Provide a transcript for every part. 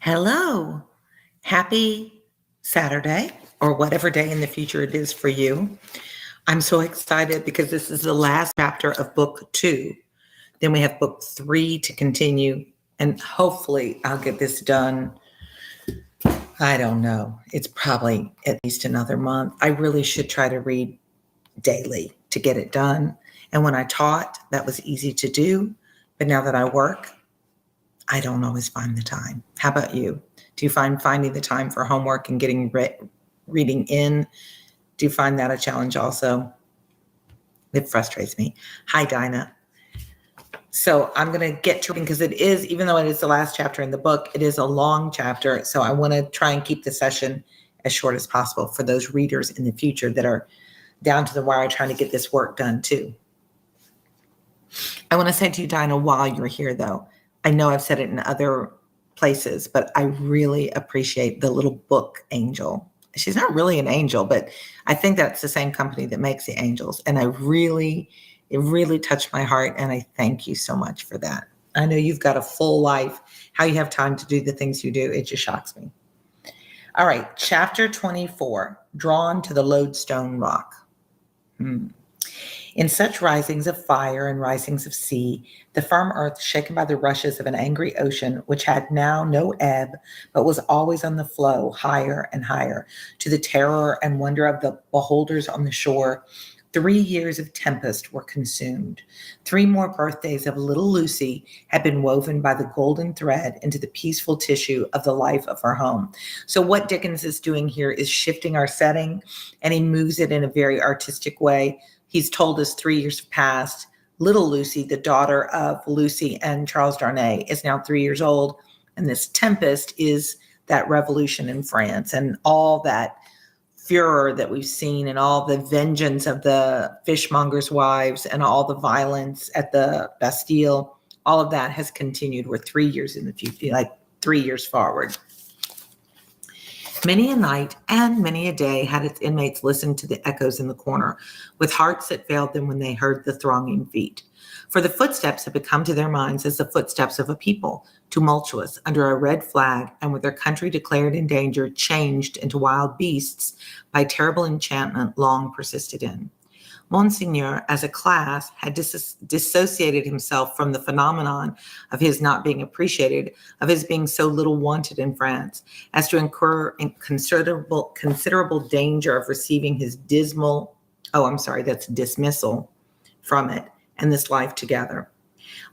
Hello. Happy Saturday or whatever day in the future it is for you. I'm so excited because this is the last chapter of book 2. Then we have book 3 to continue, and hopefully I'll get this done. I don't know. It's probably at least another month. I really should try to read daily to get it done. And when I taught, that was easy to do. But now that I work, I don't always find the time. How about you? Do you find finding the time for homework and getting reading in? Do you find that a challenge also? It frustrates me. Hi, Dinah. So I'm going to get to reading because it is, even though it is the last chapter in the book, it is a long chapter. So I want to try and keep the session as short as possible for those readers in the future that are down to the wire trying to get this work done too. I want to say to you, Dinah, while you're here though, I know I've said it in other places, but I really appreciate the little book angel. She's not really an angel, but I think that's the same company that makes the angels. And it really touched my heart. And I thank you so much for that. I know you've got a full life. How you have time to do the things you do, it just shocks me. All right. Chapter 24, Drawn to the Lodestone Rock. In such risings of fire and risings of sea, the firm earth shaken by the rushes of an angry ocean, which had now no ebb, but was always on the flow, higher and higher, to the terror and wonder of the beholders on the shore, 3 years of tempest were consumed. 3 more birthdays of little Lucy had been woven by the golden thread into the peaceful tissue of the life of her home. So what Dickens is doing here is shifting our setting, and he moves it in a very artistic way. He's told us 3 years have passed. Little Lucy, the daughter of Lucy and Charles Darnay, is now 3 years old. And this tempest is that revolution in France and all that furor that we've seen and all the vengeance of the fishmongers' wives and all the violence at the Bastille. All of that has continued. We're 3 years in the future, like 3 years forward. Many a night and many a day had its inmates listened to the echoes in the corner, with hearts that failed them when they heard the thronging feet. For the footsteps had become to their minds as the footsteps of a people, tumultuous, under a red flag, and with their country declared in danger, changed into wild beasts by terrible enchantment long persisted in. Monseigneur, as a class, had dissociated himself from the phenomenon of his not being appreciated, of his being so little wanted in France, as to incur in considerable danger of receiving his dismissal from it and this life together.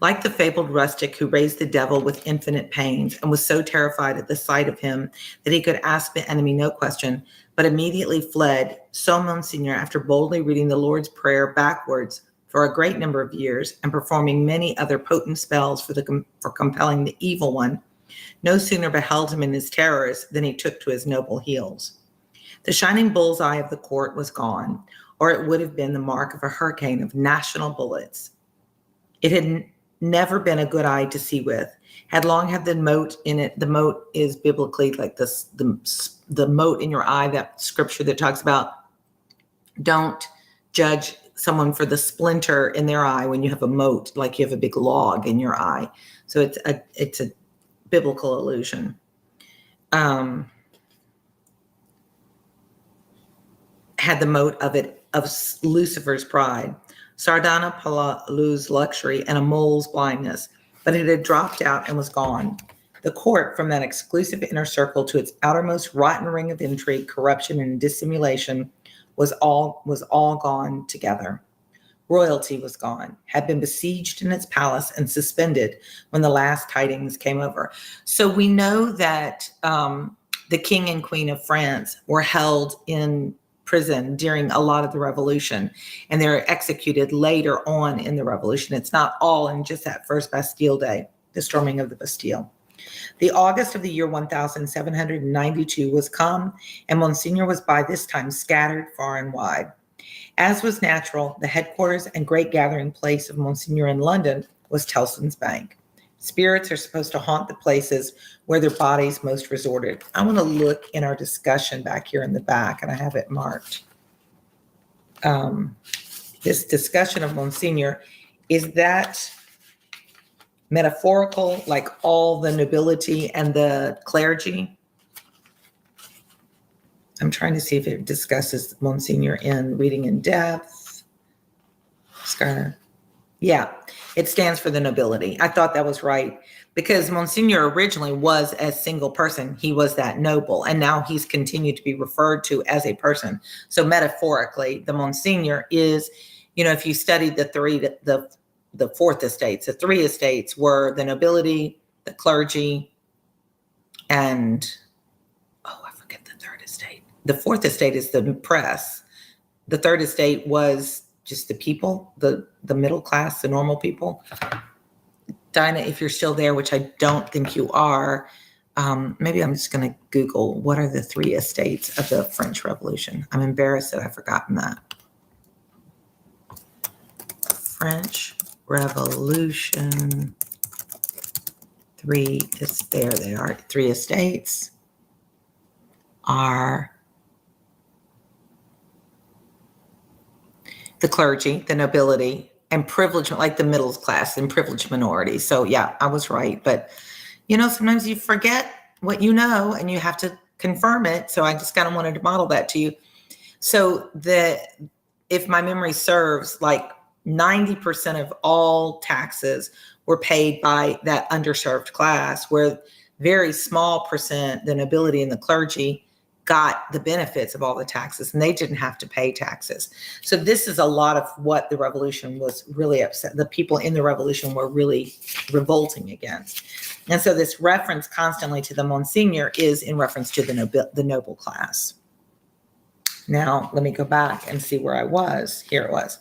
Like the fabled rustic who raised the devil with infinite pains and was so terrified at the sight of him that he could ask the enemy no question, but immediately fled, so Monseigneur, after boldly reading the Lord's Prayer backwards for a great number of years and performing many other potent spells for compelling the evil one, no sooner beheld him in his terrors than he took to his noble heels. The shining bullseye of the court was gone, or it would have been the mark of a hurricane of national bullets. It had never been a good eye to see with, had long had the mote in it. The mote is biblically like this, the mote in your eye, that scripture that talks about don't judge someone for the splinter in their eye when you have a mote, like you have a big log in your eye. So it's a biblical allusion. Had the mote of Lucifer's pride. Sardana Palou's luxury and a mole's blindness, but it had dropped out and was gone. The court, from that exclusive inner circle to its outermost rotten ring of intrigue, corruption, and dissimulation, was all gone together. Royalty was gone, had been besieged in its palace and suspended when the last tidings came over. So we know that the King and Queen of France were held in prison during a lot of the revolution, and they're executed later on in the revolution. It's not all in just that first Bastille Day, the storming of the Bastille. The August of the year 1792 was come, and Monseigneur was by this time scattered far and wide. As was natural, the headquarters and great gathering place of Monseigneur in London was Tellson's Bank. Spirits are supposed to haunt the places where their bodies most resorted. I want to look in our discussion back here in the back, and I have it marked. This discussion of Monseigneur is that metaphorical, like all the nobility and the clergy. I'm trying to see if it discusses Monsignor in reading in depth. Scar. Yeah, it stands for the nobility. I thought that was right because Monsignor originally was a single person. He was that noble, and now he's continued to be referred to as a person. So metaphorically, the Monsignor is, if you studied the fourth estates, the three estates were the nobility, the clergy, and I forget the third estate. The fourth estate is the press. The third estate was just the people, the middle class, the normal people. Dinah, if you're still there, which I don't think you are, maybe I'm just going to Google what are the three estates of the French Revolution. I'm embarrassed that I've forgotten that. French Revolution. There they are. Three estates are the clergy, the nobility, and privileged, like the middle class and privileged minority. So yeah, I was right. But, sometimes you forget what you know and you have to confirm it. So I just kind of wanted to model that to you. So if my memory serves, like 90% of all taxes were paid by that underserved class, where very small percent, the nobility and the clergy, got the benefits of all the taxes, and they didn't have to pay taxes. So this is a lot of what the revolution was really upset. The people in the revolution were really revolting against. And so this reference constantly to the Monsignor is in reference to the noble class. Now, let me go back and see where I was. Here it was.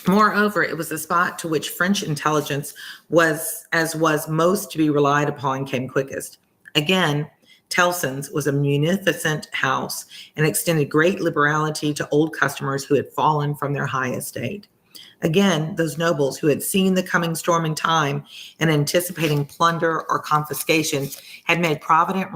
Moreover, it was the spot to which French intelligence was most to be relied upon came quickest. Again, Tellson's was a munificent house and extended great liberality to old customers who had fallen from their high estate. Again, those nobles who had seen the coming storm in time and anticipating plunder or confiscation had made provident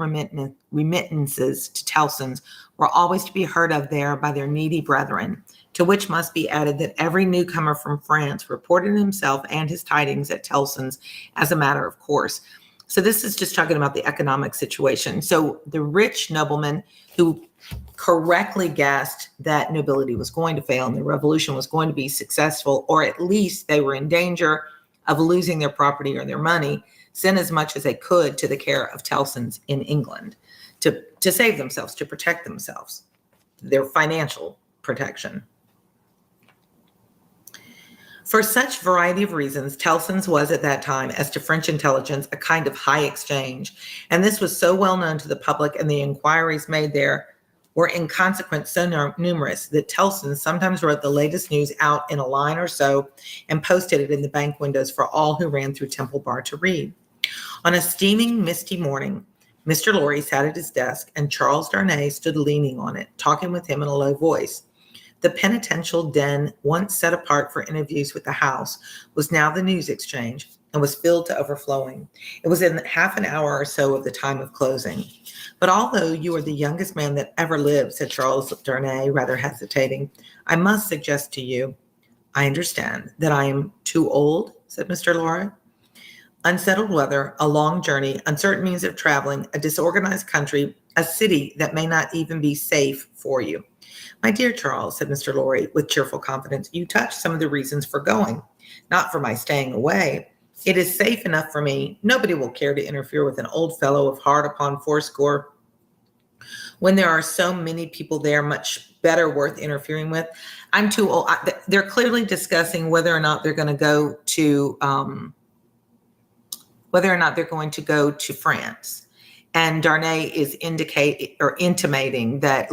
remittances to Tellson's were always to be heard of there by their needy brethren, to which must be added that every newcomer from France reported himself and his tidings at Tellson's as a matter of course. So this is just talking about the economic situation. So the rich noblemen who correctly guessed that nobility was going to fail and the revolution was going to be successful, or at least they were in danger of losing their property or their money, sent as much as they could to the care of Tellson's in England to save themselves, to protect themselves, their financial protection. For such variety of reasons, Tellson's was at that time, as to French intelligence, a kind of high exchange. And this was so well known to the public, and the inquiries made there were in consequence so numerous that Tellson's sometimes wrote the latest news out in a line or so and posted it in the bank windows for all who ran through Temple Bar to read. On a steaming, misty morning, Mr. Lorry sat at his desk, and Charles Darnay stood leaning on it, talking with him in a low voice. The penitential den, once set apart for interviews with the House, was now the news exchange and was filled to overflowing. It was in half an hour or so of the time of closing. But although you are the youngest man that ever lived, said Charles Darnay, rather hesitating, I must suggest to you, I understand that I am too old, said Mr. Lorry. Unsettled weather, a long journey, uncertain means of traveling, a disorganized country, a city that may not even be safe for you. My dear Charles, said Mr. Lorry with cheerful confidence, you touch some of the reasons for going, not for my staying away. It is safe enough for me. Nobody will care to interfere with an old fellow of hard upon fourscore when there are so many people there much better worth interfering with. I'm too old. They're clearly discussing whether or not they're going to go to France. And Darnay is intimating that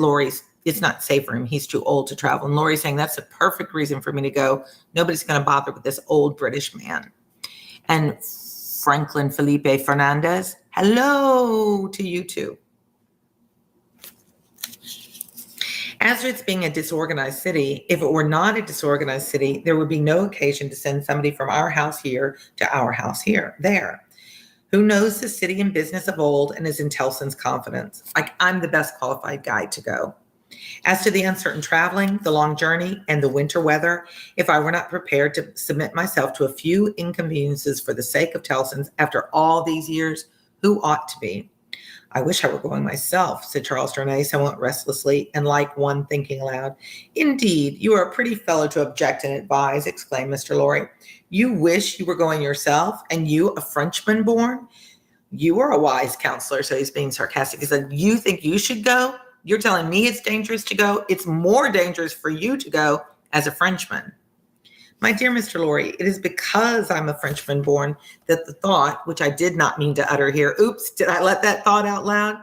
it's not safe for him. He's too old to travel. And Laurie's saying that's a perfect reason for me to go. Nobody's going to bother with this old British man. And Franklin Felipe Fernandez, hello to you too. As for its being a disorganized city, if it were not a disorganized city, there would be no occasion to send somebody from our house here to our house there, who knows the city and business of old and is in Tellson's confidence. I'm the best qualified guy to go. As to the uncertain traveling, the long journey, and the winter weather, if I were not prepared to submit myself to a few inconveniences for the sake of Tellson's after all these years, who ought to be? I wish I were going myself, said Charles Darnay somewhat restlessly, and like one thinking aloud. Indeed, you are a pretty fellow to object and advise, exclaimed Mr. Lorry. You wish you were going yourself, and you a Frenchman born? You are a wise counselor, so he's being sarcastic. He said, you think you should go? You're telling me it's dangerous to go? It's more dangerous for you to go as a Frenchman. My dear Mr. Lorry, it is because I'm a Frenchman born that the thought, which I did not mean to utter here, oops, did I let that thought out loud,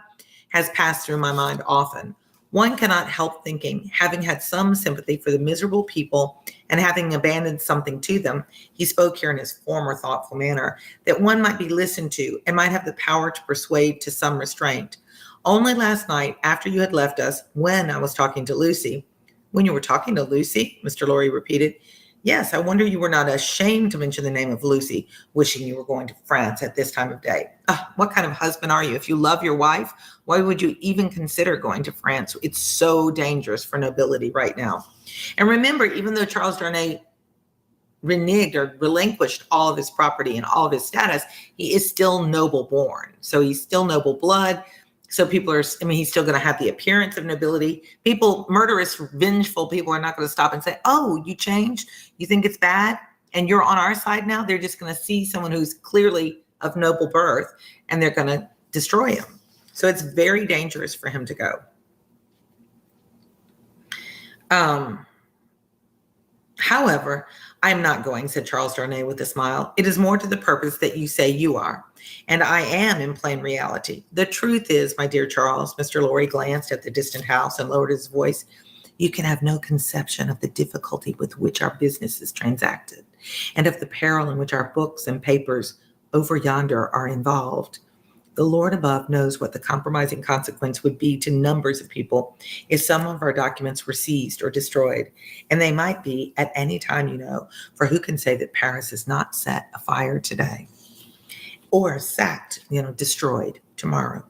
has passed through my mind often. One cannot help thinking, having had some sympathy for the miserable people and having abandoned something to them, he spoke here in his former thoughtful manner, that one might be listened to and might have the power to persuade to some restraint. Only last night, after you had left us, when I was talking to Lucy. When you were talking to Lucy? Mr. Lorry repeated. Yes, I wonder you were not ashamed to mention the name of Lucy, wishing you were going to France at this time of day. What kind of husband are you? If you love your wife, why would you even consider going to France? It's so dangerous for nobility right now. And remember, even though Charles Darnay reneged or relinquished all of his property and all of his status, he is still noble born. So he's still noble blood. So people are, he's still going to have the appearance of nobility. People, murderous, vengeful people are not going to stop and say, oh, you changed? You think it's bad? And you're on our side now? They're just going to see someone who's clearly of noble birth and they're going to destroy him. So it's very dangerous for him to go. However, I'm not going, said Charles Darnay with a smile. It is more to the purpose that you say you are. And I am in plain reality. The truth is, my dear Charles, Mr. Lorry glanced at the distant house and lowered his voice. You can have no conception of the difficulty with which our business is transacted, and of the peril in which our books and papers over yonder are involved. The Lord above knows what the compromising consequence would be to numbers of people if some of our documents were seized or destroyed. And they might be at any time, you know, for who can say that Paris is not set afire today or sacked, destroyed tomorrow.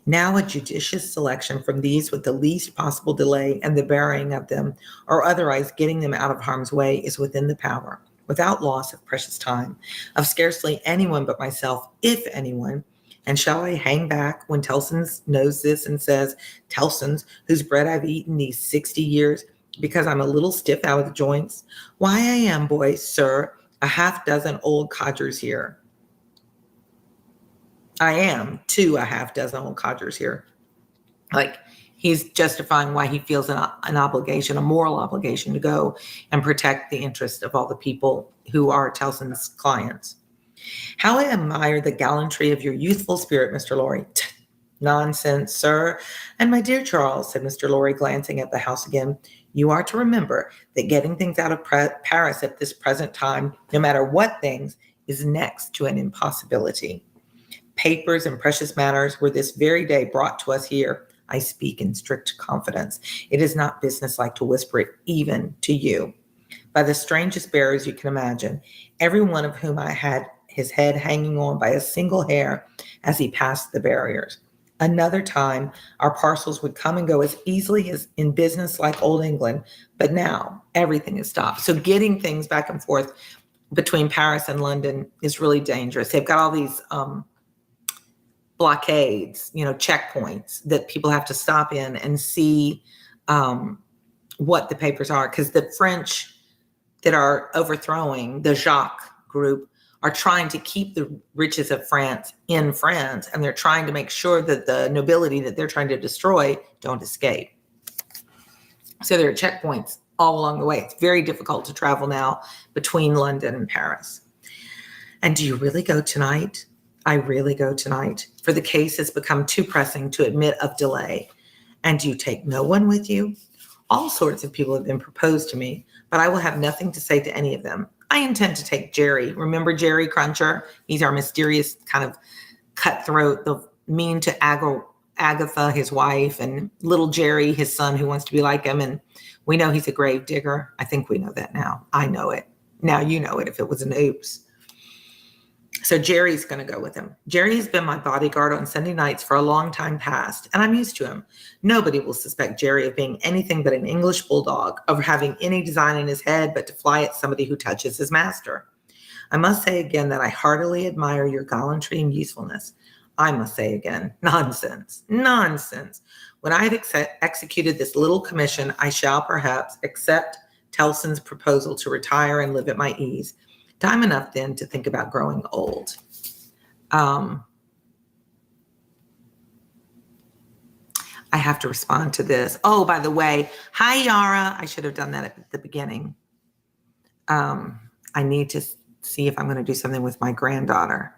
Now a judicious selection from these with the least possible delay and the burying of them or otherwise getting them out of harm's way is within the power, without loss of precious time, of scarcely anyone but myself, if anyone. And shall I hang back when Tellson's knows this and says, Tellson's, whose bread I've eaten these 60 years, because I'm a little stiff out of the joints? Why, I am, boy, sir, a half dozen old codgers here. I am a half dozen old codgers here. Like, he's justifying why he feels an obligation, a moral obligation to go and protect the interest of all the people who are Tellson's clients. How I admire the gallantry of your youthful spirit, Mr. Lorry. Nonsense, sir. And my dear Charles, said Mr. Lorry, glancing at the house again, you are to remember that getting things out of Paris at this present time, no matter what things, is next to an impossibility. Papers and precious matters were this very day brought to us here. I speak in strict confidence. It is not businesslike to whisper it even to you. By the strangest bearers you can imagine, every one of whom I had his head hanging on by a single hair as he passed the barriers. Another time, our parcels would come and go as easily as in business like old England, but now everything is stopped. So getting things back and forth between Paris and London is really dangerous. They've got all these blockades, checkpoints that people have to stop in and see what the papers are, because the French that are overthrowing the Jacques group are trying to keep the riches of France in France, and they're trying to make sure that the nobility that they're trying to destroy don't escape. So there are checkpoints all along the way. It's very difficult to travel now between London and Paris. And do you really go tonight? I really go tonight, for the case has become too pressing to admit of delay. And do you take no one with you? All sorts of people have been proposed to me, but I will have nothing to say to any of them. I intend to take Jerry. Remember Jerry Cruncher? He's our mysterious kind of cutthroat, the mean to Agatha, his wife, and little Jerry, his son, who wants to be like him. And we know he's a grave digger. I think we know that now. I know it. Now you know it if it was an oops. So Jerry's going to go with him. Jerry has been my bodyguard on Sunday nights for a long time past, and I'm used to him. Nobody will suspect Jerry of being anything but an English bulldog, of having any design in his head but to fly at somebody who touches his master. I must say again that I heartily admire your gallantry and usefulness. I must say again, nonsense, nonsense. When I have executed this little commission, I shall perhaps accept Tellson's proposal to retire and live at my ease. Time enough then to think about growing old. I have to respond to this. Oh, by the way, hi, Yara. I should have done that at the beginning. I need to see if I'm going to do something with my granddaughter.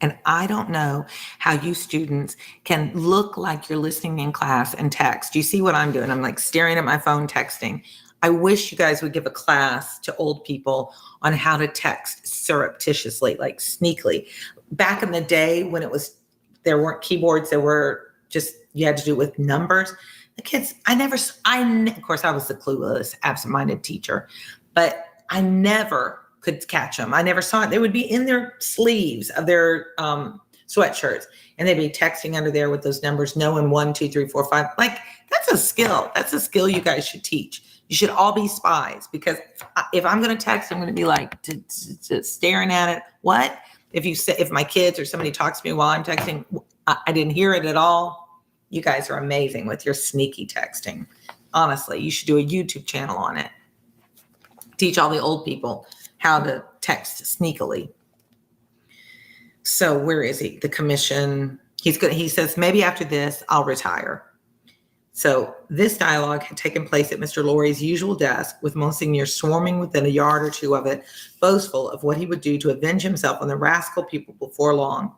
And I don't know how you students can look like you're listening in class and text. You see what I'm doing? I'm like staring at my phone, texting. I wish you guys would give a class to old people on how to text surreptitiously, like sneakily. Back in the day when there weren't keyboards, there were just, you had to do it with numbers. The kids, of course I was the clueless, absent-minded teacher, but I never could catch them. I never saw it. They would be in their sleeves of their sweatshirts, and they'd be texting under there with those numbers, knowing 1, 2, 3, 4, 5. Like, that's a skill. That's a skill you guys should teach. You should all be spies, because if I'm going to text, I'm going to be like staring at it. What? If my kids or somebody talks to me while I'm texting, I didn't hear it at all. You guys are amazing with your sneaky texting. Honestly, you should do a YouTube channel on it. Teach all the old people how to text sneakily. So where is he? The commission. He says, maybe after this, I'll retire. So this dialogue had taken place at Mr. Lorry's usual desk, with Monsignor swarming within a yard or two of it, boastful of what he would do to avenge himself on the rascal people before long.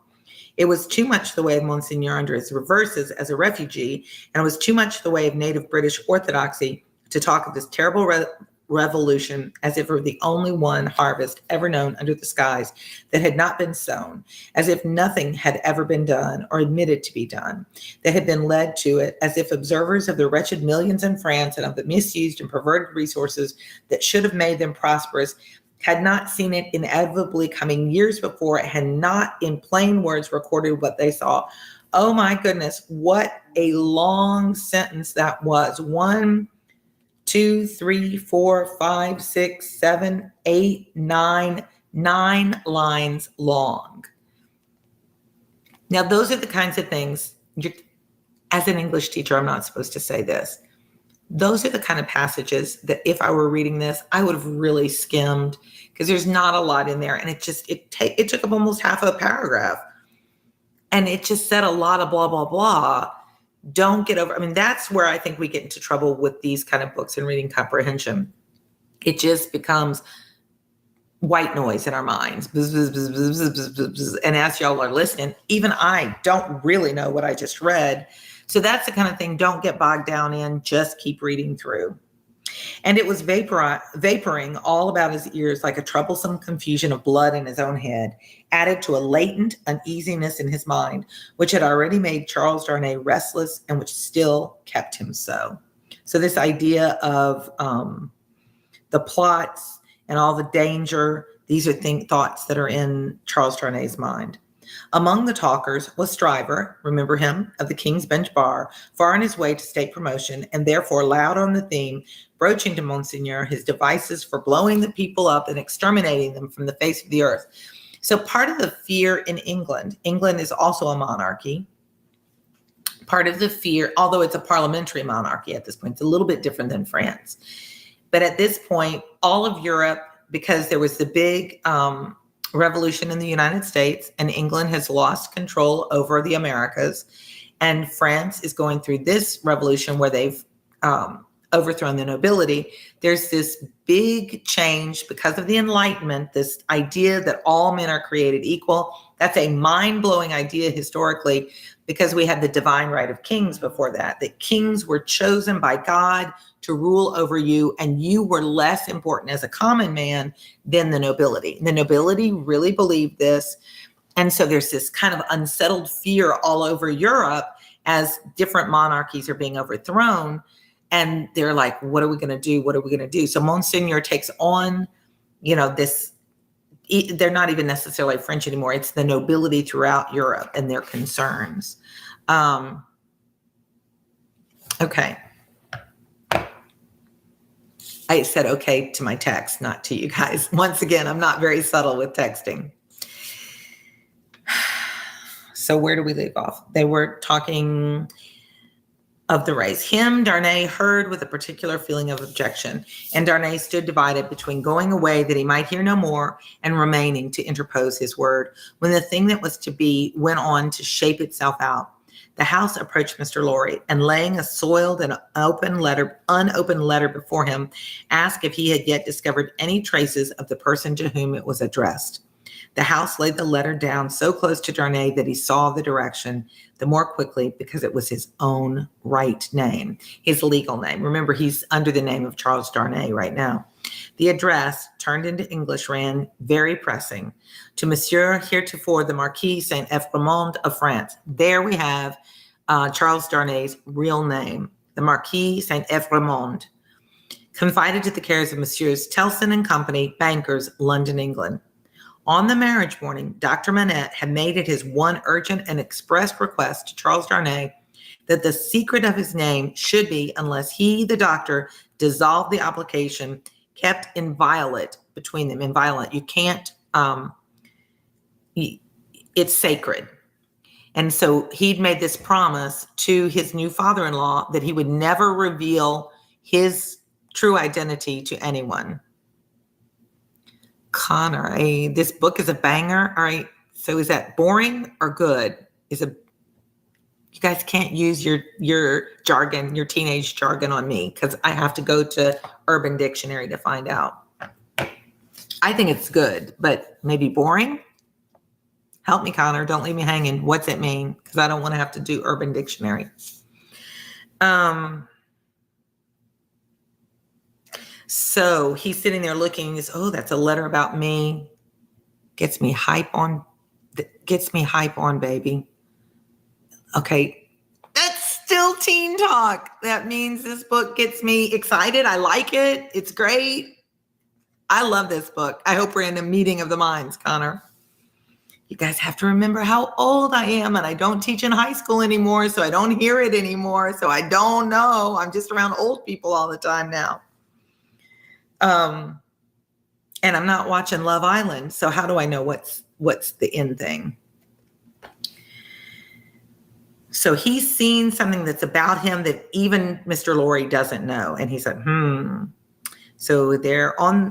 It was too much the way of Monsignor under his reverses as a refugee, and it was too much the way of native British orthodoxy to talk of this terrible revolution as if it were the only one harvest ever known under the skies that had not been sown, as if nothing had ever been done or admitted to be done that had been led to it, as if observers of the wretched millions in France and of the misused and perverted resources that should have made them prosperous had not seen it inevitably coming years before, it had not in plain words recorded what they saw. Oh my goodness, what a long sentence that was. 1, 2, 3, 4, 5, 6, 7, 8, 9 lines long. Now, those are the kinds of things, as an English teacher, I'm not supposed to say this. Those are the kind of passages that if I were reading this, I would have really skimmed, because there's not a lot in there. And it took up almost half a paragraph. And it just said a lot of blah, blah, blah. Don't get over. I mean, that's where I think we get into trouble with these kind of books and reading comprehension. It just becomes white noise in our minds. Bzz, bzz, bzz, bzz, bzz, bzz, bzz. And as y'all are listening, even I don't really know what I just read. So that's the kind of thing, don't get bogged down in, just keep reading through. And it was vaporing all about his ears like a troublesome confusion of blood in his own head, added to a latent uneasiness in his mind, which had already made Charles Darnay restless and which still kept him so. So this idea of the plots and all the danger, these are thoughts that are in Charles Darnay's mind. Among the talkers was Stryver, remember him, of the King's Bench Bar, far on his way to state promotion, and therefore loud on the theme, broaching to Monsignor his devices for blowing the people up and exterminating them from the face of the earth. So part of the fear in England is also a monarchy. Part of the fear, although it's a parliamentary monarchy at this point, it's a little bit different than France. But at this point, all of Europe, because there was the big revolution in the United States, and England has lost control over the Americas, and France is going through this revolution where they've overthrown the nobility. There's this big change because of the Enlightenment, this idea that all men are created equal. That's a mind-blowing idea historically, because we had the divine right of kings before that kings were chosen by God to rule over you, and you were less important as a common man than the nobility. The nobility really believed this. And so there's this kind of unsettled fear all over Europe as different monarchies are being overthrown. And they're like, what are we going to do? What are we going to do? So Monsignor takes on, this, they're not even necessarily French anymore. It's the nobility throughout Europe and their concerns. Okay. I said okay to my text, not to you guys. Once again, I'm not very subtle with texting. So where do we leave off? They were talking of the race. Him, Darnay heard with a particular feeling of objection, and Darnay stood divided between going away that he might hear no more and remaining to interpose his word. When the thing that was to be went on to shape itself out, the house approached Mr. Lorry, and laying a soiled and unopened letter before him, asked if he had yet discovered any traces of the person to whom it was addressed. The house laid the letter down so close to Darnay that he saw the direction the more quickly because it was his own right name, his legal name. Remember, he's under the name of Charles Darnay right now. The address, turned into English, ran very pressing to Monsieur heretofore the Marquis Saint-Evremond of France. There we have Charles Darnay's real name, the Marquis Saint-Evremond, confided to the cares of Messieurs Telson and Company, bankers, London, England. On the marriage morning, Dr. Manette had made it his one urgent and express request to Charles Darnay that the secret of his name should be, unless he, the doctor, dissolved the obligation, kept inviolate between them. Inviolate. You can't, it's sacred. And so he'd made this promise to his new father-in-law that he would never reveal his true identity to anyone. Connor, this book is a banger. All right. So is that boring or good? You guys can't use your jargon, your teenage jargon on me, because I have to go to Urban Dictionary to find out. I think it's good, but maybe boring. Help me, Connor. Don't leave me hanging. What's it mean? Because I don't want to have to do Urban Dictionary. So he's sitting there looking, that's a letter about me. Gets me hype on, baby. Okay. That's still teen talk. That means this book gets me excited. I like it. It's great. I love this book. I hope we're in a meeting of the minds, Connor. You guys have to remember how old I am, and I don't teach in high school anymore, so I don't hear it anymore. So I don't know. I'm just around old people all the time now. And I'm not watching Love Island. So how do I know what's the end thing? So he's seen something that's about him that even Mr. Lorry doesn't know. And he said, So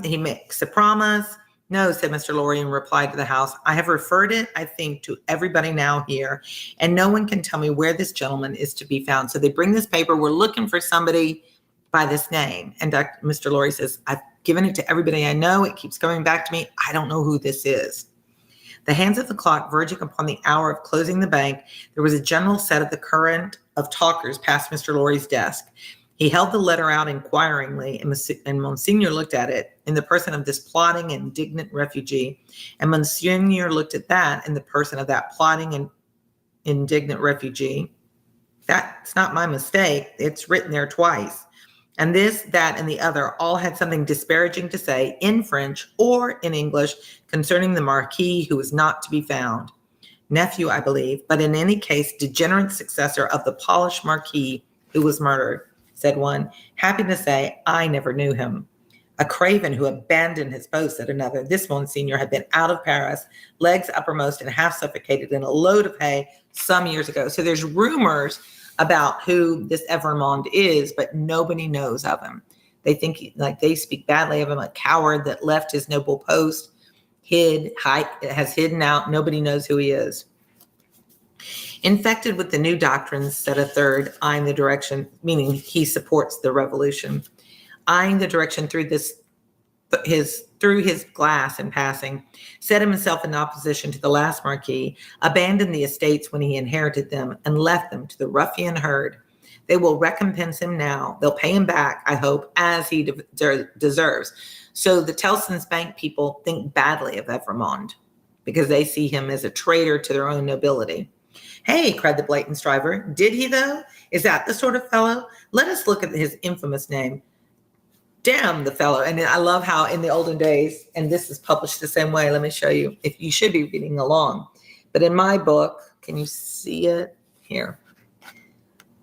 he makes a promise. No, said Mr. Lorry in reply to the house. I have referred it, I think, to everybody now here, and no one can tell me where this gentleman is to be found. So they bring this paper. We're looking for somebody by this name. And Mr. Lorry says, I've given it to everybody I know. It keeps coming back to me. I don't know who this is. The hands of the clock verging upon the hour of closing the bank, there was a general set of the current of talkers past Mr. Lorry's desk. He held the letter out inquiringly, and Monsignor looked at it in the person of this plotting and indignant refugee. And Monsignor looked at that in the person of that plotting and indignant refugee. That's not my mistake. It's written there twice. And this, that, and the other all had something disparaging to say in French or in English concerning the Marquis who was not to be found. Nephew, I believe, but in any case, degenerate successor of the polished Marquis who was murdered, said one. Happy to say, I never knew him. A craven who abandoned his post, said another. This Monsignor had been out of Paris, legs uppermost and half suffocated in a load of hay some years ago. So there's rumors about who this Evremond is, but nobody knows of him. They think they speak badly of him, a coward that left his noble post, has hidden out. Nobody knows who he is. Infected with the new doctrines, said a third, eyeing the direction, meaning he supports the revolution, eyeing the direction through his glass in passing, set himself in opposition to the last Marquis, abandoned the estates when he inherited them, and left them to the ruffian herd. They will recompense him now. They'll pay him back, I hope, as he deserves. So the Telson's Bank people think badly of Evremond because they see him as a traitor to their own nobility. Hey, cried the blatant Stryver. Did he, though? Is that the sort of fellow? Let us look at his infamous name. Damn the fellow. And I love how in the olden days, and this is published the same way. Let me show you. If you should be reading along. But in my book, can you see it? Here.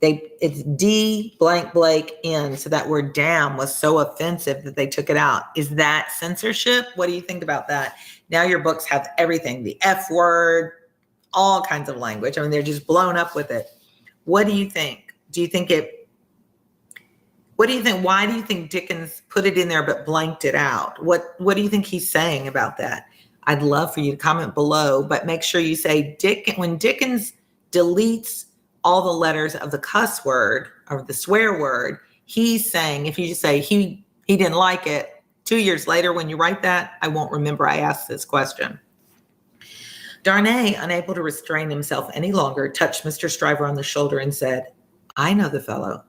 It's D blank Blake N. So that word damn was so offensive that they took it out. Is that censorship? What do you think about that? Now your books have everything, the F word, all kinds of language. I mean, they're just blown up with it. What do you think? What do you think? Why do you think Dickens put it in there but blanked it out? What do you think he's saying about that? I'd love for you to comment below, but make sure you say when Dickens deletes all the letters of the cuss word or the swear word, he's saying, if you just say he didn't like it, 2 years later when you write that, I won't remember I asked this question. Darnay, unable to restrain himself any longer, touched Mr. Stryver on the shoulder and said, I know the fellow.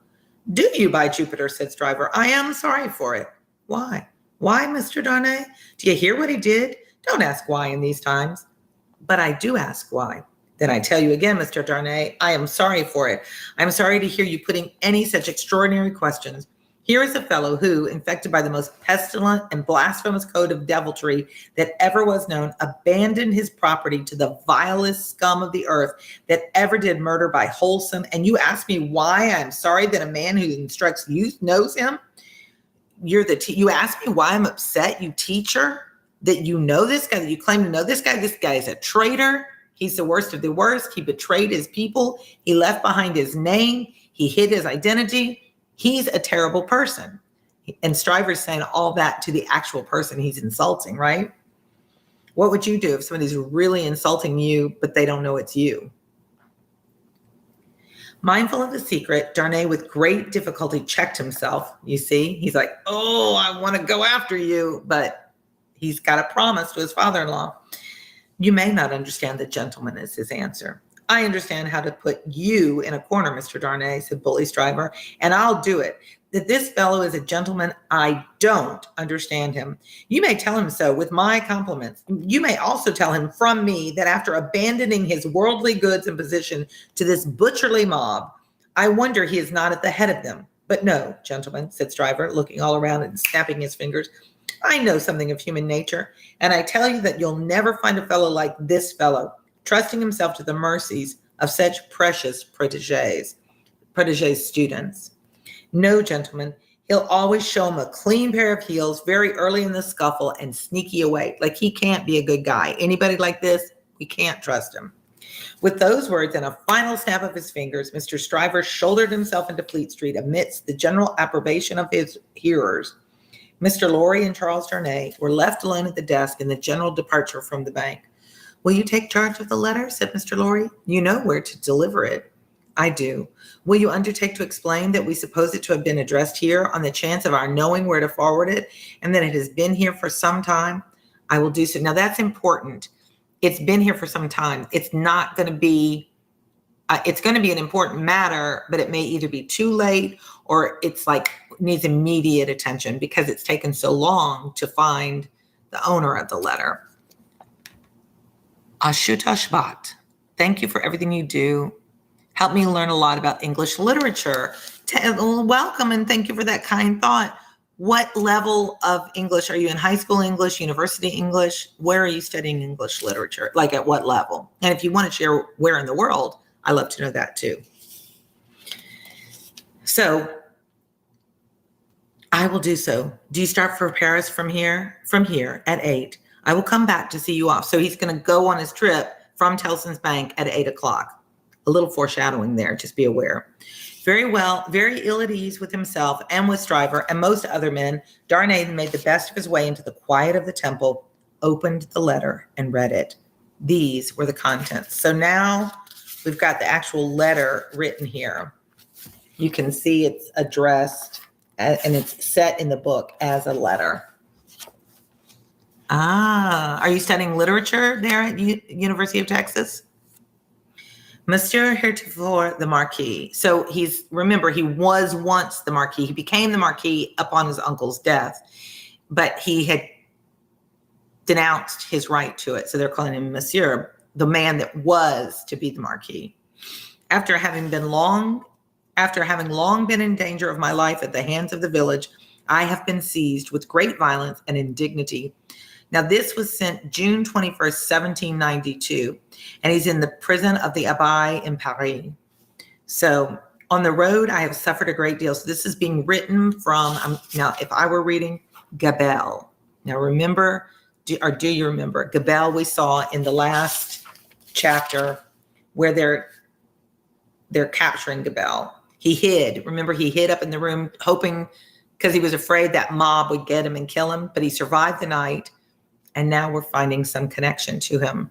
Do you, by Jupiter, said Stryver. I am sorry for it. Why? Why, Mr. Darnay? Do you hear what he did? Don't ask why in these times. But I do ask why. Then I tell you again, Mr. Darnay, I am sorry for it. I am sorry to hear you putting any such extraordinary questions. Here is a fellow who, infected by the most pestilent and blasphemous code of deviltry that ever was known, abandoned his property to the vilest scum of the earth that ever did murder by wholesome. And you ask me why I'm sorry that a man who instructs youth knows him? You ask me why I'm upset, you teacher, that you know this guy, that you claim to know this guy. This guy is a traitor. He's the worst of the worst. He betrayed his people. He left behind his name. He hid his identity. He's a terrible person. And Stryver's saying all that to the actual person he's insulting, right? What would you do if somebody's really insulting you, but they don't know it's you? Mindful of the secret, Darnay with great difficulty checked himself. You see, he's like, oh, I want to go after you, but he's got a promise to his father-in-law. You may not understand the gentleman, is his answer. I understand how to put you in a corner, Mr. Darnay, said Bully Stryver, and I'll do it. That this fellow is a gentleman, I don't understand him. You may tell him so with my compliments. You may also tell him from me that after abandoning his worldly goods and position to this butcherly mob, I wonder he is not at the head of them. But no, gentlemen, said Stryver, looking all around and snapping his fingers. I know something of human nature, and I tell you that you'll never find a fellow like this fellow, trusting himself to the mercies of such precious protégés, students. No, gentlemen, he'll always show him a clean pair of heels very early in the scuffle and sneaky away. Like he can't be a good guy. Anybody like this, we can't trust him. With those words and a final snap of his fingers, Mr. Stryver shouldered himself into Fleet Street amidst the general approbation of his hearers. Mr. Lorry and Charles Darnay were left alone at the desk in the general departure from the bank. Will you take charge of the letter? Said Mr. Lorry. You know where to deliver it. I do. Will you undertake to explain that we suppose it to have been addressed here on the chance of our knowing where to forward it and that it has been here for some time? I will do so. Now that's important. It's been here for some time. It's not going to be, it's going to be an important matter, but it may either be too late or it's like needs immediate attention because it's taken so long to find the owner of the letter. Ashutashbat, thank you for everything you do. Help me learn a lot about English literature. Welcome and thank you for that kind thought. What level of English are you in? High school English, university English? Where are you studying English literature? Like at what level? And if you want to share where in the world, I love to know that too. So I will do so. Do you start for Paris from here? From here at 8. I will come back to see you off. So he's going to go on his trip from Tellson's Bank at 8 o'clock. A little foreshadowing there, just be aware. Very well, very ill at ease with himself and with Stryver and most other men, Darnay made the best of his way into the quiet of the temple, opened the letter, and read it. These were the contents. So now we've got the actual letter written here. You can see it's addressed and it's set in the book as a letter. Are you studying literature there at University of Texas? Monsieur ch.24, the Marquis. So remember, he was once the Marquis. He became the Marquis upon his uncle's death, but he had denounced his right to it. So they're calling him Monsieur, the man that was to be the Marquis. After having long been in danger of my life at the hands of the village, I have been seized with great violence and indignity. Now, this was sent June 21st, 1792, and he's in the prison of the Abbaye in Paris. So, on the road, I have suffered a great deal. So, this is being written from, now, if I were reading Gabelle. Now, remember, do you remember? Gabelle we saw in the last chapter where they're capturing Gabelle. He hid. Remember, he hid up in the room, hoping, because he was afraid that mob would get him and kill him, but he survived the night. And now we're finding some connection to him.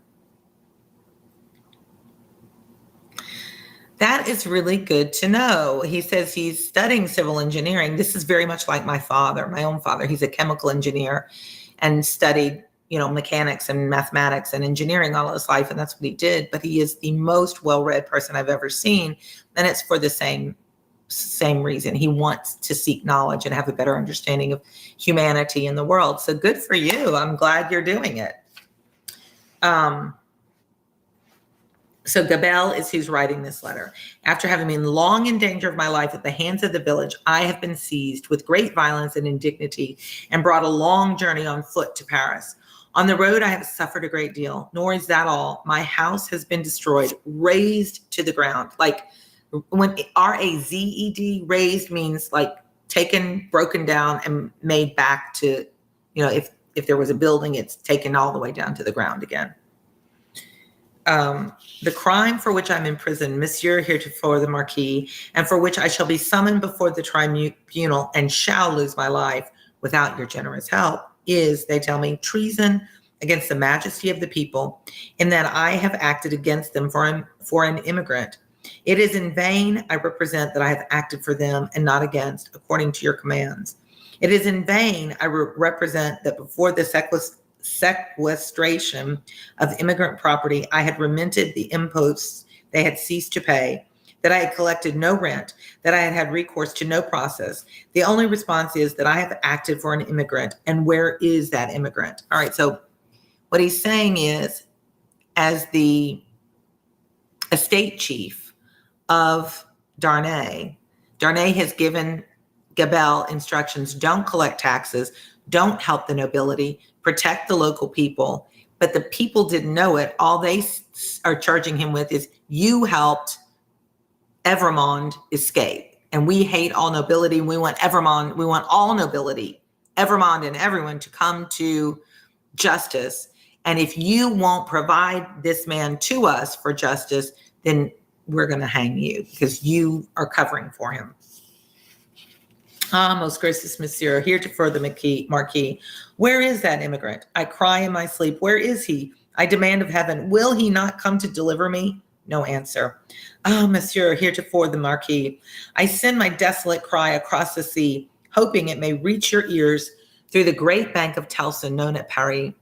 That is really good to know. He says he's studying civil engineering. This is very much like my father, my own father. He's a chemical engineer and studied, mechanics and mathematics and engineering all his life. And that's what he did. But he is the most well-read person I've ever seen. And it's for the same reason. He wants to seek knowledge and have a better understanding of humanity in the world. So good for you. I'm glad you're doing it. So Gabelle is who's writing this letter. After having been long in danger of my life at the hands of the village, I have been seized with great violence and indignity and brought a long journey on foot to Paris. On the road, I have suffered a great deal, nor is that all. My house has been destroyed, razed to the ground. Like, when razed, raised means like taken, broken down, and made back to, if there was a building, it's taken all the way down to the ground again. The crime for which I'm in prison, Monsieur heretofore the Marquis, and for which I shall be summoned before the tribunal and shall lose my life without your generous help, is, they tell me, treason against the majesty of the people, in that I have acted against them for an immigrant. It is in vain I represent that I have acted for them and not against, according to your commands. It is in vain I represent that before the sequestration of immigrant property, I had remitted the imposts they had ceased to pay, that I had collected no rent, that I had had recourse to no process. The only response is that I have acted for an immigrant. And where is that immigrant? All right, so what he's saying is, as the estate chief of Darnay has given Gabelle instructions: don't collect taxes, don't help the nobility, protect the local people. But the people didn't know it. All they are charging him with is, you helped Evremond escape. And we hate all nobility. We want Evremond, we want all nobility, Evremond and everyone, to come to justice. And if you won't provide this man to us for justice, then we're going to hang you because you are covering for him. Ah, most gracious Monsieur, heretofore the Marquis, where is that immigrant? I cry in my sleep, where is he? I demand of heaven, will he not come to deliver me? No answer. Ah, Monsieur, heretofore the Marquis, I send my desolate cry across the sea, hoping it may reach your ears through the great bank of Telson known at Paris.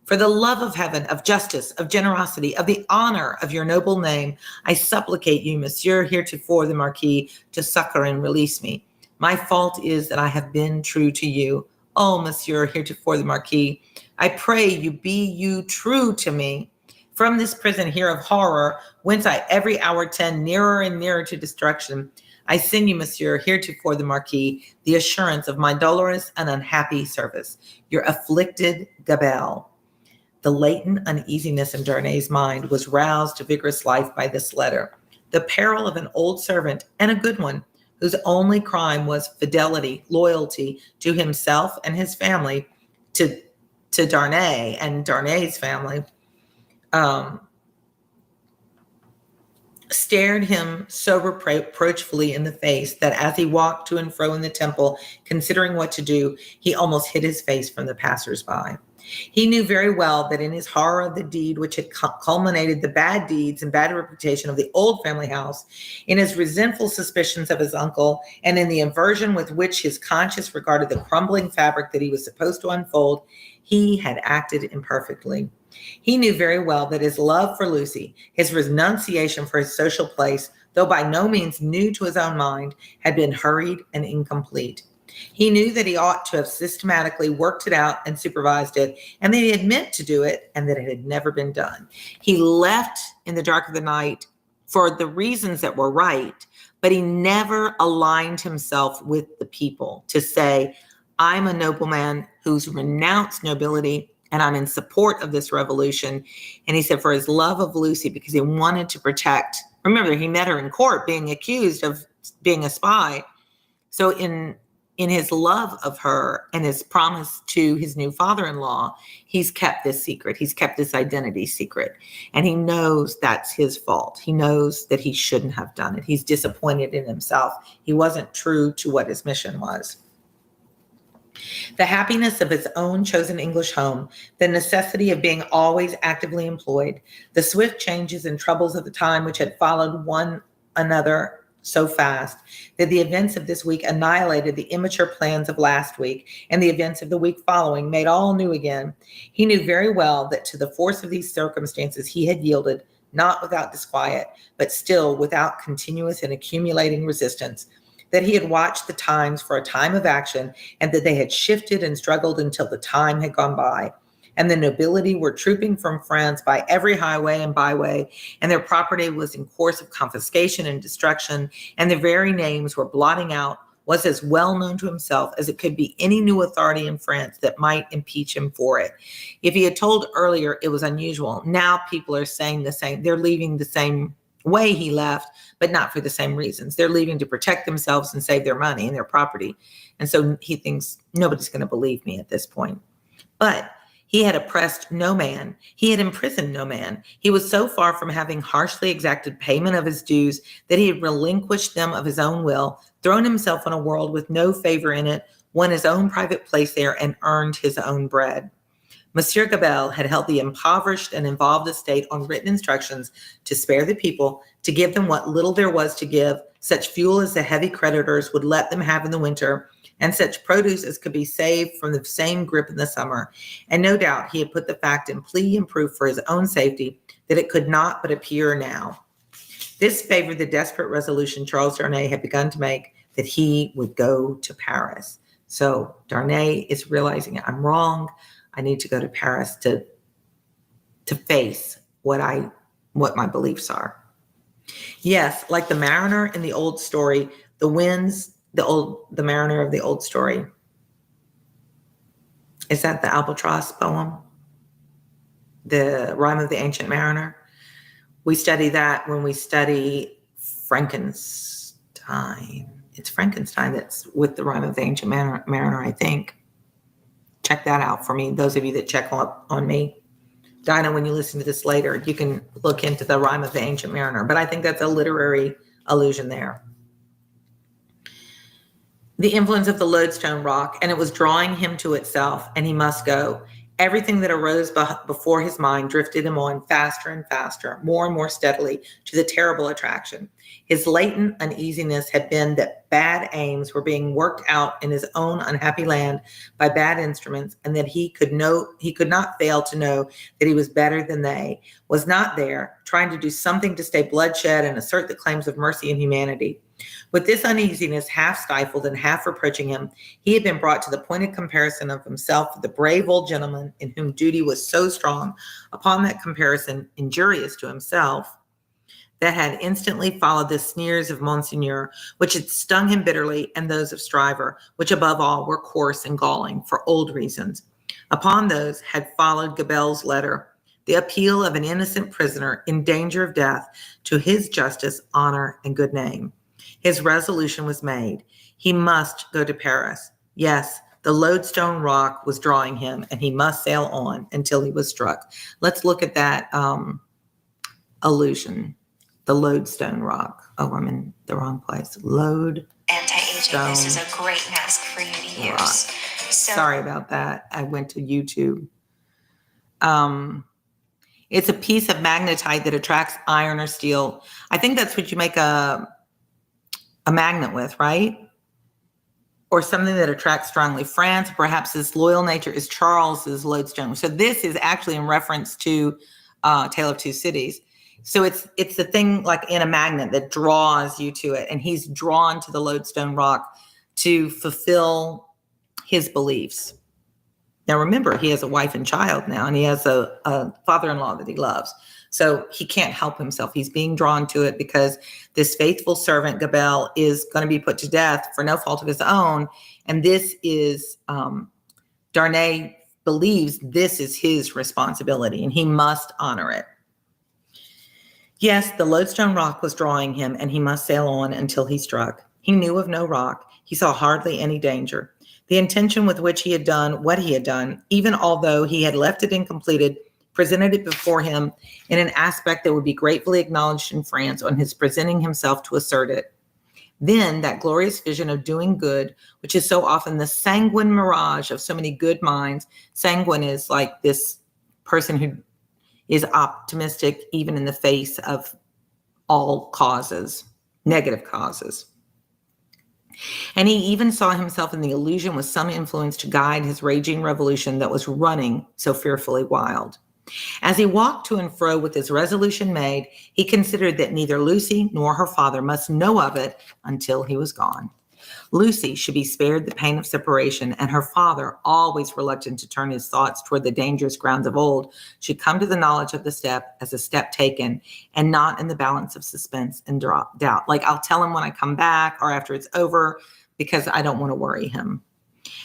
For the love of heaven, of justice, of generosity, of the honor of your noble name, I supplicate you, Monsieur heretofore the Marquis, to succor and release me. My fault is that I have been true to you. Oh, Monsieur heretofore the Marquis, I pray you be you true to me. From this prison here of horror, whence I every hour tend nearer and nearer to destruction, I send you, Monsieur heretofore the Marquis, the assurance of my dolorous and unhappy service, your afflicted Gabelle. The latent uneasiness in Darnay's mind was roused to vigorous life by this letter. The peril of an old servant, and a good one, whose only crime was fidelity, loyalty to himself and his family, to Darnay and Darnay's family, stared him so reproachfully in the face that as he walked to and fro in the temple, considering what to do, he almost hid his face from the passers-by. He knew very well that in his horror of the deed which had culminated the bad deeds and bad reputation of the old family house, in his resentful suspicions of his uncle, and in the aversion with which his conscience regarded the crumbling fabric that he was supposed to unfold, he had acted imperfectly. He knew very well that his love for Lucy, his renunciation for his social place, though by no means new to his own mind, had been hurried and incomplete. He knew that he ought to have systematically worked it out and supervised it, and that he had meant to do it, and that it had never been done. He left in the dark of the night for the reasons that were right, but he never aligned himself with the people to say, I'm a nobleman who's renounced nobility and I'm in support of this revolution. And he said for his love of Lucy, because he wanted to protect, remember, he met her in court being accused of being a spy. So in his love of her and his promise to his new father-in-law, he's kept this secret. He's kept this identity secret. And he knows that's his fault. He knows that he shouldn't have done it. He's disappointed in himself. He wasn't true to what his mission was. The happiness of his own chosen English home, the necessity of being always actively employed, the swift changes and troubles of the time which had followed one another so fast that the events of this week annihilated the immature plans of last week, and the events of the week following made all new again. He knew very well that to the force of these circumstances he had yielded, not without disquiet, but still without continuous and accumulating resistance, that he had watched the times for a time of action, and that they had shifted and struggled until the time had gone by, and the nobility were trooping from France by every highway and byway, and their property was in course of confiscation and destruction, and their very names were blotting out, was as well known to himself as it could be any new authority in France that might impeach him for it. If he had told earlier it was unusual, now people are saying the same. They're leaving the same way he left, but not for the same reasons. They're leaving to protect themselves and save their money and their property. And so he thinks nobody's going to believe me at this point. But he had oppressed no man. He had imprisoned no man. He was so far from having harshly exacted payment of his dues that he had relinquished them of his own will, thrown himself on a world with no favor in it, won his own private place there, and earned his own bread. Monsieur Gabelle had held the impoverished and involved estate on written instructions to spare the people, to give them what little there was to give, such fuel as the heavy creditors would let them have in the winter, and such produce as could be saved from the same grip in the summer. And no doubt he had put the fact in plea and proof for his own safety that it could not but appear now. This favored the desperate resolution Charles Darnay had begun to make, that he would go to Paris. So Darnay is realizing, I'm wrong. I need to go to Paris to face what my beliefs are. Yes, like the mariner in the old story, the winds, the mariner of the old story. Is that the Albatross poem? The Rime of the Ancient Mariner? We study that when we study Frankenstein. It's Frankenstein that's with the Rime of the Ancient Mariner, I think. Check that out for me, those of you that check up on me. Dinah, when you listen to this later, you can look into the Rime of the Ancient Mariner. But I think that's a literary allusion there. The influence of the lodestone rock, and it was drawing him to itself, and he must go. Everything that arose before his mind drifted him on faster and faster, more and more steadily, to the terrible attraction. His latent uneasiness had been that bad aims were being worked out in his own unhappy land by bad instruments, and that he could not fail to know that he was better than they, was not there, trying to do something to stay bloodshed and assert the claims of mercy and humanity. With this uneasiness half stifled and half reproaching him, he had been brought to the pointed comparison of himself with the brave old gentleman in whom duty was so strong, upon that comparison injurious to himself, that had instantly followed the sneers of Monseigneur, which had stung him bitterly, and those of Stryver, which above all were coarse and galling for old reasons. Upon those had followed Gabelle's letter, the appeal of an innocent prisoner in danger of death to his justice, honor, and good name. His resolution was made. He must go to Paris. Yes, the lodestone rock was drawing him, and he must sail on until he was struck. Let's look at that allusion. The lodestone rock. Oh, I'm in the wrong place. Anti-aging. This is a great mask for you to use. Rock. Sorry about that. I went to YouTube. It's a piece of magnetite that attracts iron or steel. I think that's what you make a magnet with, right? Or something that attracts strongly. France, perhaps his loyal nature, is Charles's lodestone. So this is actually in reference to Tale of Two Cities. So it's the thing like in a magnet that draws you to it. And he's drawn to the lodestone rock to fulfill his beliefs. Now, remember, he has a wife and child now, and he has a father-in-law that he loves. So he can't help himself. He's being drawn to it because this faithful servant, Gabel, is going to be put to death for no fault of his own. And this is, Darnay believes this is his responsibility, and he must honor it. Yes, the lodestone rock was drawing him, and he must sail on until he struck. He knew of no rock. He saw hardly any danger. The intention with which he had done what he had done, even although he had left it incompleted, presented it before him in an aspect that would be gratefully acknowledged in France on his presenting himself to assert it. Then that glorious vision of doing good, which is so often the sanguine mirage of so many good minds. Sanguine is like this person who is optimistic even in the face of all causes, negative causes. And he even saw himself in the illusion with some influence to guide his raging revolution that was running so fearfully wild. As he walked to and fro with his resolution made, he considered that neither Lucy nor her father must know of it until he was gone. Lucy should be spared the pain of separation, and her father, always reluctant to turn his thoughts toward the dangerous grounds of old, should come to the knowledge of the step as a step taken and not in the balance of suspense and doubt. Like, I'll tell him when I come back or after it's over because I don't want to worry him.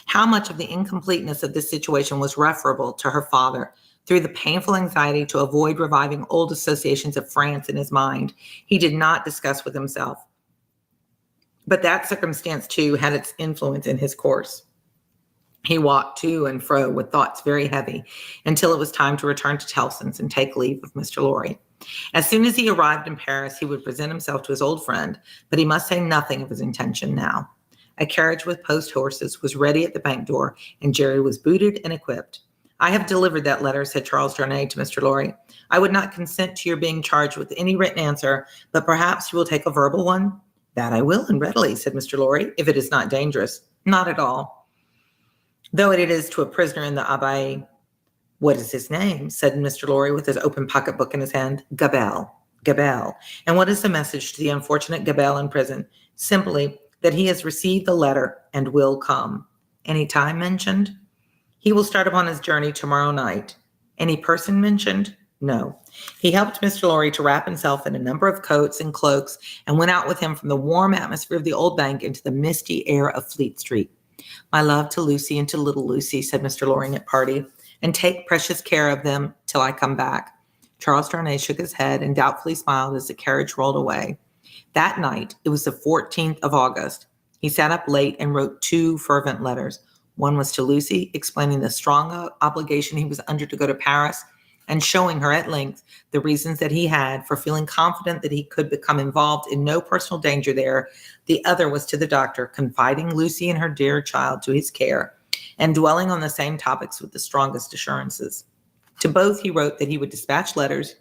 How much of the incompleteness of this situation was referable to her father through the painful anxiety to avoid reviving old associations of France in his mind, he did not discuss with himself. But that circumstance, too, had its influence in his course. He walked to and fro with thoughts very heavy until it was time to return to Tellson's and take leave of Mr. Lorry. As soon as he arrived in Paris, he would present himself to his old friend, but he must say nothing of his intention now. A carriage with post horses was ready at the bank door, and Jerry was booted and equipped. "I have delivered that letter," said Charles Darnay to Mr. Lorry. "I would not consent to your being charged with any written answer, but perhaps you will take a verbal one?" "That I will, and readily," said Mr. Lorry, "if it is not dangerous." "Not at all, though it is to a prisoner in the Abbaye." "What is his name?" said Mr. Lorry with his open pocketbook in his hand. "Gabel." "Gabel. And what is the message to the unfortunate Gabel in prison?" "Simply that he has received the letter and will come." "Any time mentioned?" "He will start upon his journey tomorrow night." "Any person mentioned?" "No." He helped Mr. Lorry to wrap himself in a number of coats and cloaks and went out with him from the warm atmosphere of the old bank into the misty air of Fleet Street. "My love to Lucy and to little Lucy," said Mr. Loring at party, "and take precious care of them till I come back." Charles Darnay shook his head and doubtfully smiled as the carriage rolled away. That night, it was the 14th of August, he sat up late and wrote 2 fervent letters. One was to Lucy, explaining the strong obligation he was under to go to Paris, and showing her at length the reasons that he had for feeling confident that he could become involved in no personal danger there. The other was to the doctor, confiding Lucy and her dear child to his care, and dwelling on the same topics with the strongest assurances. To both he wrote that he would dispatch letters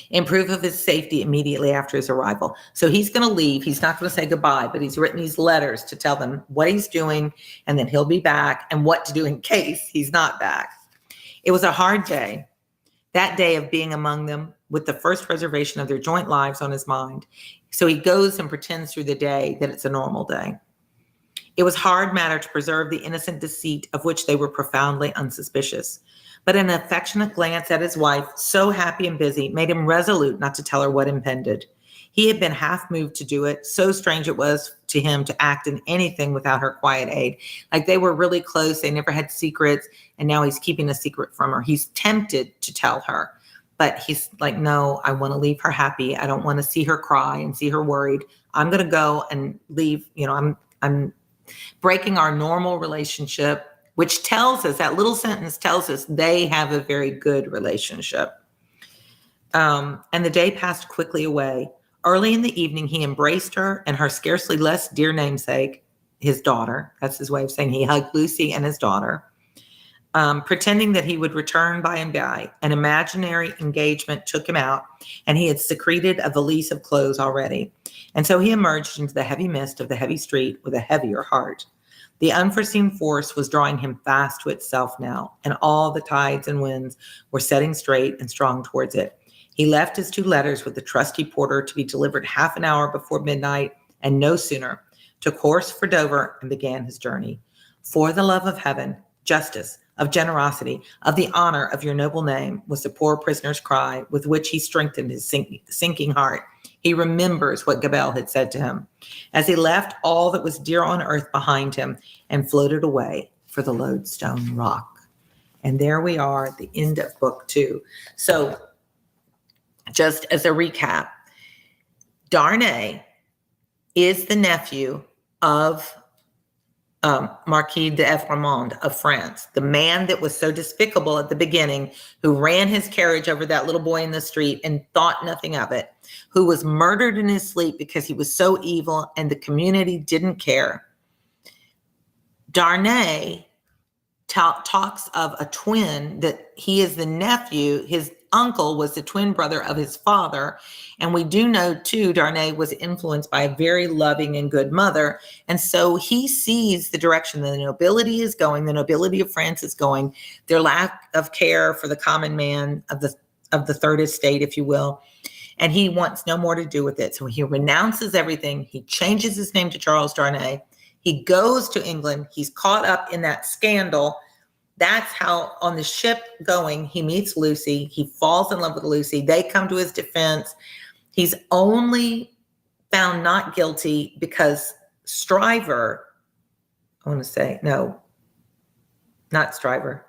in proof of his safety immediately after his arrival. So he's going to leave. He's not going to say goodbye, but he's written these letters to tell them what he's doing and then he'll be back and what to do in case he's not back. It was a hard day, that day of being among them with the first preservation of their joint lives on his mind. So he goes and pretends through the day that it's a normal day. It was hard matter to preserve the innocent deceit of which they were profoundly unsuspicious. But an affectionate glance at his wife, so happy and busy, made him resolute not to tell her what impended. He had been half moved to do it. So strange it was to him to act in anything without her quiet aid. Like they were really close. They never had secrets. And now he's keeping a secret from her. He's tempted to tell her, but he's like, no, I want to leave her happy. I don't want to see her cry and see her worried. I'm going to go and leave. I'm breaking our normal relationship, which tells us, that little sentence tells us they have a very good relationship. And the day passed quickly away. Early in the evening, he embraced her and her scarcely less dear namesake, his daughter. That's his way of saying he hugged Lucy and his daughter, pretending that he would return by and by. An imaginary engagement took him out, and he had secreted a valise of clothes already. And so he emerged into the heavy mist of the heavy street with a heavier heart. The unforeseen force was drawing him fast to itself now, and all the tides and winds were setting straight and strong towards it. He left his 2 letters with the trusty porter to be delivered half an hour before midnight, and no sooner, took horse for Dover and began his journey. For the love of heaven, justice, of generosity, of the honor of your noble name, was the poor prisoner's cry, with which he strengthened his sinking heart. He remembers what Gabelle had said to him as he left all that was dear on earth behind him and floated away for the lodestone rock. And there we are at the end of book 2. So just as a recap, Darnay is the nephew of Marquis d'Evremond of France, the man that was so despicable at the beginning, who ran his carriage over that little boy in the street and thought nothing of it, who was murdered in his sleep because he was so evil and the community didn't care. Darnay talks of a twin, that he is the nephew. His uncle was the twin brother of his father. And we do know, too, Darnay was influenced by a very loving and good mother. And so he sees the direction the nobility is going, the nobility of France is going, their lack of care for the common man of the third estate, if you will. And he wants no more to do with it. So he renounces everything. He changes his name to Charles Darnay. He goes to England. He's caught up in that scandal. That's how, on the ship going, he meets Lucy. He falls in love with Lucy. They come to his defense. He's only found not guilty because Stryver, I want to say, no, not Stryver.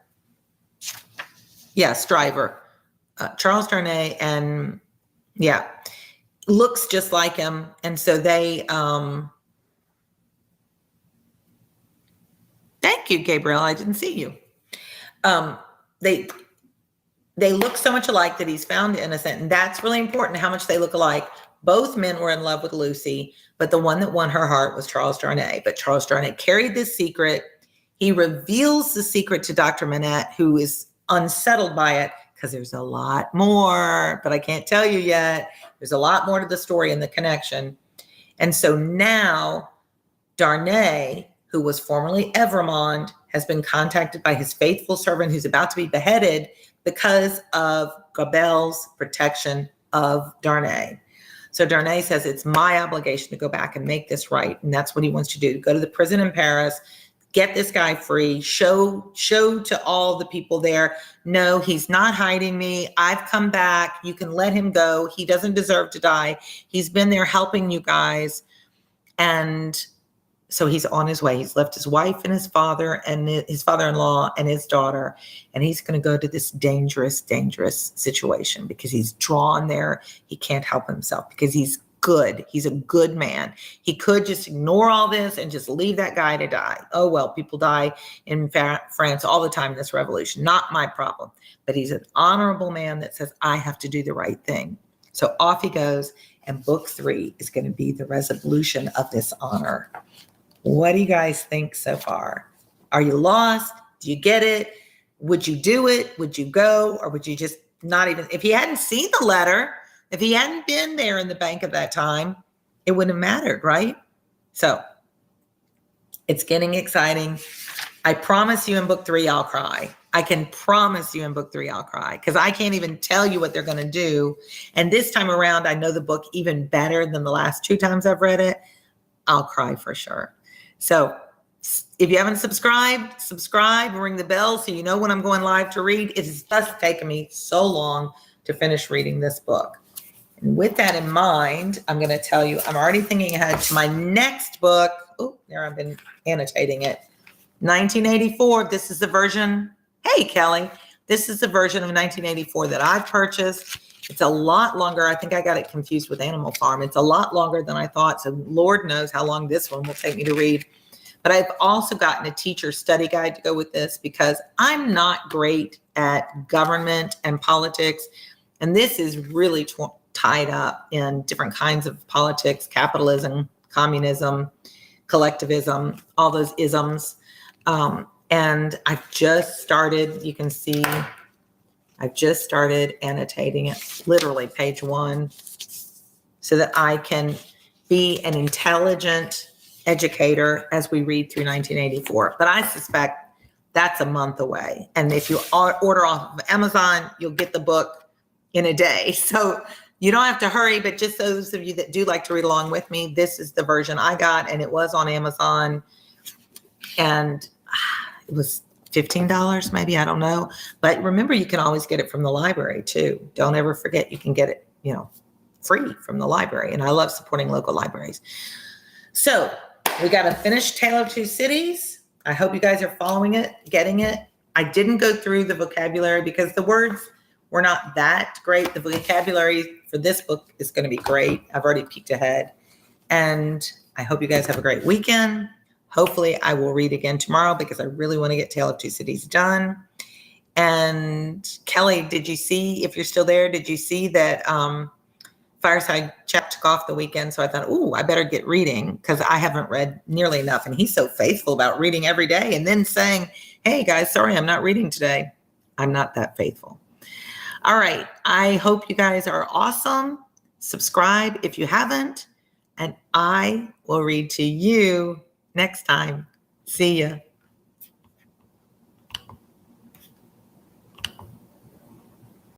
Yeah, Stryver. Charles Darnay, and yeah, looks just like him. And so they, thank you, Gabriel. I didn't see you. They look so much alike that he's found innocent. And that's really important, how much they look alike. Both men were in love with Lucy, but the one that won her heart was Charles Darnay. But Charles Darnay carried this secret. He reveals the secret to Dr. Manette, who is unsettled by it because there's a lot more, but I can't tell you yet. There's a lot more to the story and the connection. And so now Darnay, who was formerly Evremond, has been contacted by his faithful servant who's about to be beheaded because of Gabelle's protection of Darnay. So Darnay says, it's my obligation to go back and make this right. And that's what he wants to do. Go to the prison in Paris, get this guy free, show to all the people there, no, he's not hiding me. I've come back. You can let him go. He doesn't deserve to die. He's been there helping you guys. And so he's on his way. He's left his wife and his father and his father-in-law and his daughter. And he's going to go to this dangerous, dangerous situation because he's drawn there. He can't help himself because he's good. He's a good man. He could just ignore all this and just leave that guy to die. Oh, well, people die in France all the time in this revolution. Not my problem. But he's an honorable man that says, I have to do the right thing. So off he goes. And book 3 is going to be the resolution of this honor. What do you guys think so far? Are you lost? Do you get it? Would you do it? Would you go? Or would you just not even, if he hadn't seen the letter, if he hadn't been there in the bank at that time, it wouldn't have mattered, right? So it's getting exciting. I promise you in book 3, I'll cry. I can promise you in book 3, I'll cry because I can't even tell you what they're going to do. And this time around, I know the book even better than the last 2 times I've read it. I'll cry for sure. So if you haven't subscribed, subscribe, ring the bell so you know when I'm going live to read. It has just taken me so long to finish reading this book. And with that in mind, I'm going to tell you, I'm already thinking ahead to my next book. Oh, there I've been annotating it. 1984. This is the version. Hey, Kelly. This is the version of 1984 that I've purchased. It's a lot longer. I think I got it confused with Animal Farm. It's a lot longer than I thought. So Lord knows how long this one will take me to read. But I've also gotten a teacher study guide to go with this because I'm not great at government and politics. And this is really tied up in different kinds of politics, capitalism, communism, collectivism, all those isms. And I've just started, you can see, I've just started annotating it, literally page 1, so that I can be an intelligent educator as we read through 1984. But I suspect that's a month away. And if you order off of Amazon, you'll get the book in a day. So you don't have to hurry, but just those of you that do like to read along with me, this is the version I got, and it was on Amazon. And it was $15 maybe, I don't know. But remember, you can always get it from the library too. Don't ever forget, you can get it, free from the library. And I love supporting local libraries. So we got to finish Tale of Two Cities. I hope you guys are following it, getting it. I didn't go through the vocabulary because the words were not that great. The vocabulary for this book is going to be great. I've already peeked ahead. And I hope you guys have a great weekend. Hopefully I will read again tomorrow because I really want to get Tale of Two Cities done. And Kelly, did you see, if you're still there, did you see that Fireside Chat took off the weekend? So I thought, I better get reading because I haven't read nearly enough. And he's so faithful about reading every day and then saying, hey guys, sorry, I'm not reading today. I'm not that faithful. All right. I hope you guys are awesome. Subscribe if you haven't. And I will read to you next time. See ya.